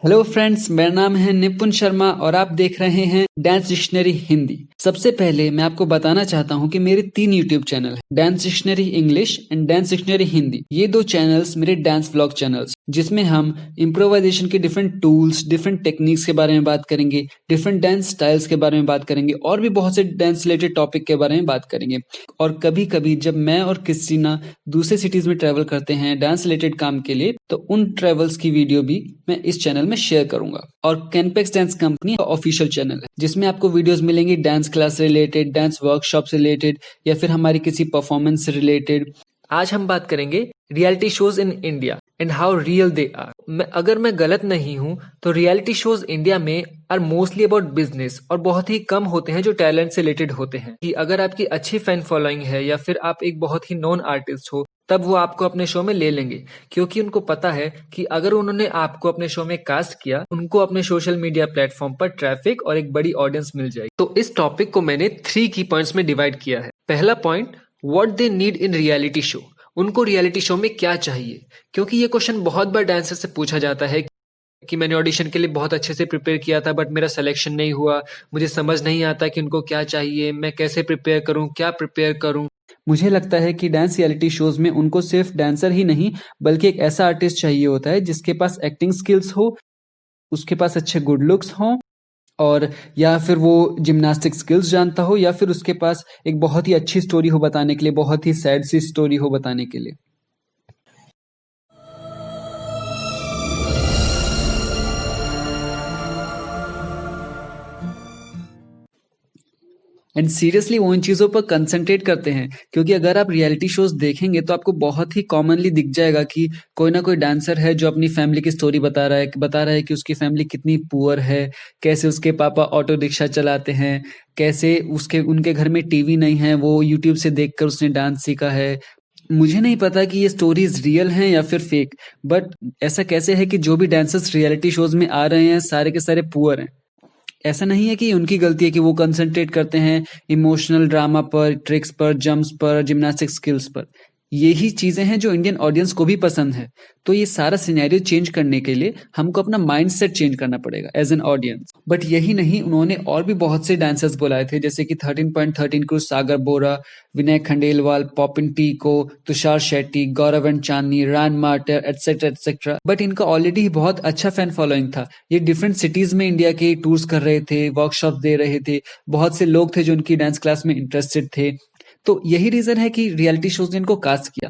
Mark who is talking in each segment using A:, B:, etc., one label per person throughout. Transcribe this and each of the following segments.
A: Hello friends, मेरा नाम है निपुण शर्मा और आप देख रहे हैं डांस डिक्शनरी हिंदी। सबसे पहले मैं आपको बताना चाहता हूं कि मेरे 3 यूट्यूब चैनल हैं, dance dictionary English and dance dictionary Hindi. ये 2 चैनल्स मेरे डांस व्लॉग चैनल्स, जिसमें हम इम्प्रोवाइजेशन के डिफरेंट टूल्स, डिफरेंट टेक्निक्स के बारे में बात करेंगे, डिफरेंट डांस स्टाइल्स के बारे में बात करेंगे और भी बहुत से डांस रिलेटेड टॉपिक के बारे में बात करेंगे। और कभी कभी जब मैं और क्रिस्टीना दूसरे सिटीज में ट्रैवल करते हैं डांस रिलेटेड काम के लिए, तो उन ट्रेवल्स की वीडियो भी मैं इस चैनल में शेयर करूंगा। और कैनपेक्स डांस कंपनी का ऑफिशियल चैनल है, जिसमें आपको वीडियोस मिलेंगी डांस क्लास से रिलेटेड, डांस वर्कशॉप से रिलेटेड या फिर हमारी किसी परफॉर्मेंस से रिलेटेड।
B: आज हम बात करेंगे reality shows in India and how real they are. अगर मैं गलत नहीं हूं तो रियलिटी शोज इंडिया में आर मोस्टली अबाउट बिजनेस और बहुत ही कम होते हैं जो टैलेंट से रिलेटेड होते हैं। कि अगर आपकी अच्छी फैन फॉलोइंग है या फिर आप एक बहुत ही नोन आर्टिस्ट हो, तब वो आपको अपने शो में ले लेंगे, क्योंकि उनको पता है कि अगर उन्होंने आपको अपने शो में कास्ट किया, उनको अपने सोशल मीडिया प्लेटफॉर्म पर ट्रैफिक और एक बड़ी ऑडियंस मिल जाएगी। तो इस टॉपिक को मैंने 3 की पॉइंट्स में डिवाइड किया है। पहला point, what they need in reality show. उनको रियलिटी शो में क्या चाहिए, क्योंकि ये क्वेश्चन बहुत बार डांसर से पूछा जाता है कि मैंने ऑडिशन के लिए बहुत अच्छे से प्रिपेयर किया था बट मेरा सिलेक्शन नहीं हुआ, मुझे समझ नहीं आता कि उनको क्या चाहिए, मैं कैसे प्रिपेयर करूं, क्या प्रिपेयर करूं।
A: मुझे लगता है कि डांस रियलिटी शोज में उनको सिर्फ डांसर ही नहीं बल्कि एक ऐसा आर्टिस्ट चाहिए होता है जिसके पास एक्टिंग स्किल्स हो, उसके पास अच्छे गुड लुक्स हों, और या फिर वो जिम्नास्टिक स्किल्स जानता हो, या फिर उसके पास एक बहुत ही अच्छी स्टोरी हो बताने के लिए, बहुत ही सैड सी स्टोरी हो बताने के लिए। एंड सीरियसली वो इन चीज़ों पर कंसंट्रेट करते हैं, क्योंकि अगर आप रियलिटी शोज देखेंगे तो आपको बहुत ही कॉमनली दिख जाएगा कि कोई ना कोई डांसर है जो अपनी फैमिली की स्टोरी बता रहा है कि उसकी फैमिली कितनी पुअर है, कैसे उसके पापा ऑटो रिक्शा चलाते हैं, कैसे उनके घर में टीवी नहीं है, वो यूट्यूब से देखकर उसने डांस सीखा है। मुझे नहीं पता कि ये स्टोरीज रियल हैं या फिर फेक, बट ऐसा कैसे है कि जो भी डांसर्स रियलिटी शोज में आ रहे हैं सारे के सारे पुअर हैं। ऐसा नहीं है कि उनकी गलती है कि वो कंसंट्रेट करते हैं इमोशनल ड्रामा पर, ट्रिक्स पर, जंप्स पर, जिम्नास्टिक स्किल्स पर। यही चीजें हैं जो इंडियन ऑडियंस को भी पसंद है। तो ये सारा सिनेरियो चेंज करने के लिए हमको अपना माइंडसेट चेंज करना पड़ेगा एज एन ऑडियंस। बट यही नहीं, उन्होंने और भी बहुत से डांसर्स बुलाए थे, जैसे कि 13.13 क्रू, सागर बोरा, विनय खंडेलवाल, पॉपिन टीको, तुषार शेट्टी, गौरव एंड चांदनी, रैन मार्टर, एटसेट्रा एटसेट्रा। बट इनका ऑलरेडी ही बहुत अच्छा फैन फॉलोइंग था। ये डिफरेंट सिटीज में इंडिया के टूर्स कर रहे थे, वर्कशॉप दे रहे थे, बहुत से लोग थे जो उनकी डांस क्लास में इंटरेस्टेड थे। तो यही रीजन है कि रियलिटी शोज ने इनको कास्ट किया।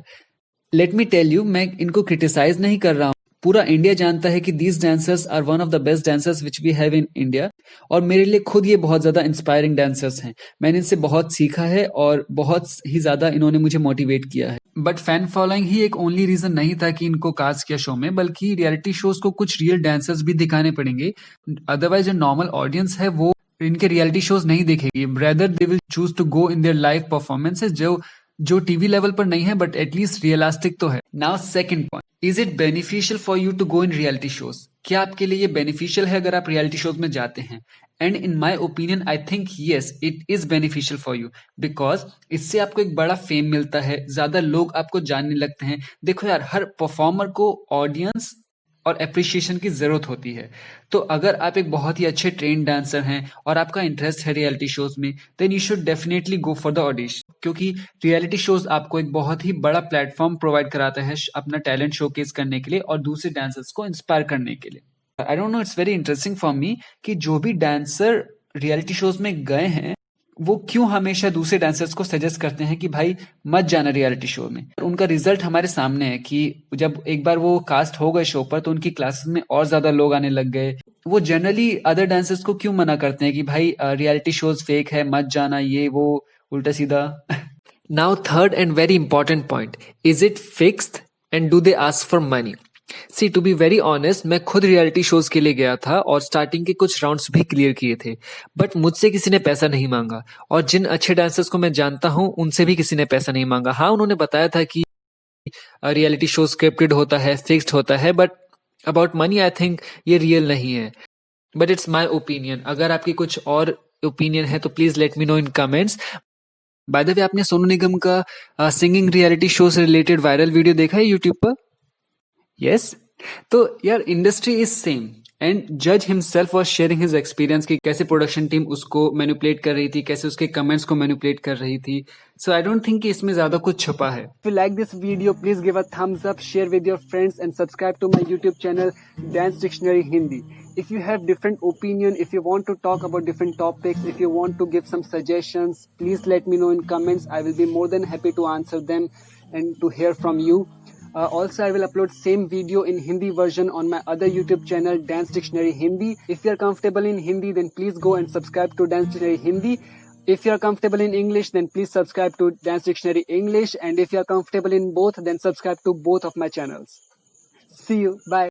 A: लेट मी टेल यू, मैं इनको क्रिटिसाइज नहीं कर रहा हूँ। पूरा इंडिया जानता है कि these dancers are one of the best dancers which we have in India, और मेरे लिए खुद ये बहुत ज्यादा इंस्पायरिंग डांसर्स हैं। मैंने इनसे बहुत सीखा है और बहुत ही ज्यादा इन्होंने मुझे मोटिवेट किया है। बट फैन फॉलोइंग ही एक ओनली रीजन नहीं था कि इनको कास्ट किया शो में, बल्कि रियलिटी शोज को कुछ रियल डांसर्स भी दिखाने पड़ेंगे। अदरवाइज जो नॉर्मल ऑडियंस है वो इनके रियलिटी शोज नहीं देखेगी, rather they will choose to go in their live performances जो टीवी लेवल पर नहीं है बट एटलीस्ट रियलिस्टिक तो है। Now second point, is it beneficial for you to go in reality shows. क्या आपके लिए ये बेनिफिशियल है अगर आप रियलिटी शोज में जाते हैं? And in my opinion I think yes, it is beneficial for you, because इससे आपको एक बड़ा फेम मिलता है, ज्यादा लोग आपको जानने लगते हैं। देखो यार, हर परफॉर्मर को ऑडियंस और अप्रिशिएशन की जरूरत होती है। तो अगर आप एक बहुत ही अच्छे ट्रेन डांसर हैं और आपका इंटरेस्ट है रियलिटी शोज में, then you should definitely go for the audition, क्योंकि रियलिटी शोज आपको एक बहुत ही बड़ा प्लेटफॉर्म प्रोवाइड कराता है अपना टैलेंट शोकेस करने के लिए और दूसरे डांसर्स को इंस्पायर करने के लिए। I don't know, it's very interesting for me कि जो भी डांसर रियलिटी शोज में गए हैं वो क्यों हमेशा दूसरे डांसर्स को सजेस्ट करते हैं कि भाई मत जाना रियलिटी शो में। उनका रिजल्ट हमारे सामने है कि जब एक बार वो कास्ट हो गए शो पर तो उनकी क्लासेस में और ज्यादा लोग आने लग गए। वो जनरली अदर डांसर्स को क्यों मना करते हैं कि भाई रियलिटी शोज फेक है, मत जाना, ये वो उल्टा सीधा।
B: Now third and very important point, is it fixed and do they ask for money. See to be very honest, मैं खुद रियलिटी शोज के लिए गया था और स्टार्टिंग के कुछ राउंड्स भी क्लियर किए थे, बट मुझसे किसी ने पैसा नहीं मांगा। और जिन अच्छे डांसर्स को मैं जानता हूं उनसे भी किसी ने पैसा नहीं मांगा। हाँ, उन्होंने बताया था कि रियलिटी शो स्क्रिप्टेड होता है, फिक्स्ड होता है, but about money I think ये रियल नहीं है। But it's my opinion. अगर आपकी कुछ और ओपिनियन है तो please let me know in comments. By the way, आपने सोनू निगम का सिंगिंग रियलिटी शो से रिलेटेड वायरल वीडियो देखा है यूट्यूब पर? यस। तो यार, इंडस्ट्री इज सेम।
A: एंड जज himself was sharing his experience कि कैसे प्रोडक्शन टीम उसको मैनिपुलेट कर रही थी, कैसे उसके कमेंट्स को मैनिपुलेट कर रही थी. सो आई डोंट थिंक कि इसमें ज्यादा कुछ छुपा है.
C: If you like this video, please give a thumbs up, share with your friends and subscribe to my YouTube channel Dance Dictionary Hindi. If you have different opinion, if you want to talk about different topics, if you want to give some suggestions, please let me know in comments. I will be more than happy to answer them and to hear from you. Also, I will upload same video in Hindi version on my other YouTube channel Dance Dictionary Hindi. If you are comfortable in Hindi, then please go and subscribe to Dance Dictionary Hindi. If you are comfortable in English, then please subscribe to Dance Dictionary English. And if you are comfortable in both, then subscribe to both of my channels. See you. Bye.